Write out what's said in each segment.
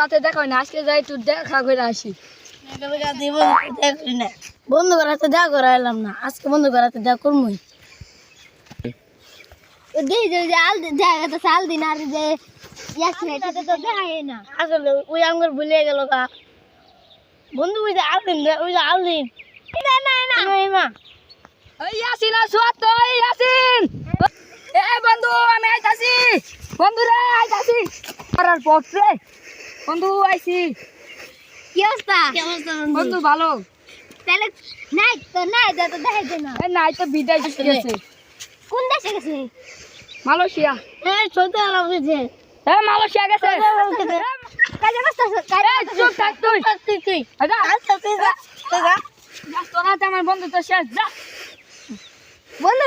রাতে দেখা হয় না, আজকে যাই একটু দেখা করে আসি। বন্ধু করাতে দেখা করে এলাম না, আজকে বন্ধু করাতে দেখা করবই। আসলে ওই আমার ভুলে গেল গা বন্ধু, ওই যে আলদিন ওই যে আলদিন এই ইয়াসিন আসুয়া তো, এই ইয়াসিন এ বন্ধু আমি আইতাছি, বন্ধু রে আইতাছি করার পথে বন্ধু আইছি। কি অবস্থা? বন্ধু ভালো? তাহলে নাই তো নাই যা তো দেখাইছে না। এই নাই তো বিদায় গেছে। কোন দেশে গেছে? মালয়েশিয়া। হ্যাঁ সৌদি আরব গেছে। হ্যাঁ মালয়েশিয়া গেছে। কাজে বসতাছে, কাজে চুপ থাক তুই। তুই আচ্ছা আচ্ছা তুই যা যাস তো না, আমার বন্ধু তো শেষ, যা বন্ধু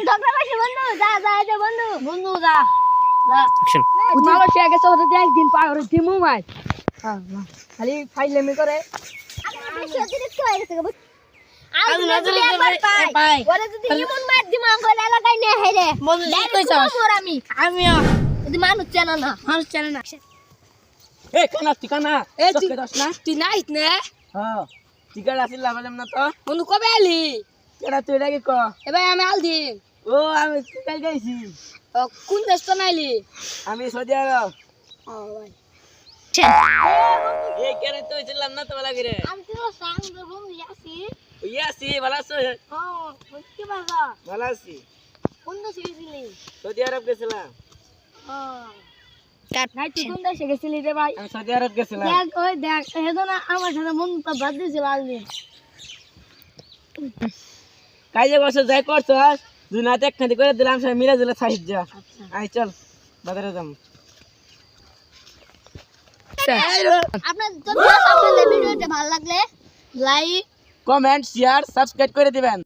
ঝগড়া করছে বন্ধু, যা যা যা বন্ধু বন্ধু যা যা। মালয়েশিয়া গেছে, ওদের দিয়ে একদিন পার করে দিমু মাই। হ্যাঁ খালি ফাইলেমি করে। বেশি অতিরিক্ত হয়ে গেছে গো। আজ না যদি একবার পাই ওরে যদি এমন মার দিমাগ করে এলাকায় নিয়ে হেরে বন্ধু কই যাস আমিও যদি মানুষ চেনা না এ কানা ঠিকানা এ চোখে দশ না। তুই নাইস নে হ্যাঁ টিকার আসিল লাগালাম না তো। বন্ধু কবে আলি? কেডা তুই লাগে ক। এবার আমি আলদিন। ও আমি কাল গাইছি। কোন দেশ তো নাইলি? আমি সৌদি আরব। ও ভাই এই কেন তুই ছিলাম না তো লাগে রে। আমি তো সাঙ্গ বন্ধু আছি। ইয়াসি ভালো আছো? হ্যাঁ বুঝতে পারলা ভালো আছি। কোন দেশে গেছিলি? সৌদি আরব গেছিলাম। হ্যাঁ নাই তুই কোন দেশে গেছিলি রে ভাই? আমি সৌদি আরব গেছিলাম। দেখ ওই দেখ হেদো না আমার সাথে বন্ধুটা বাদ দিয়েছিল আলদিন। কাজে বসে যাই করছস দুনাতে একখানি করে দিলাম সব মিলে দিলে সাইজ যা। আই চল বাজারে যাম। আপনাদের ভিডিওটা ভালো লাগলে লাইক কমেন্ট শেয়ার সাবস্ক্রাইব করে দিবেন।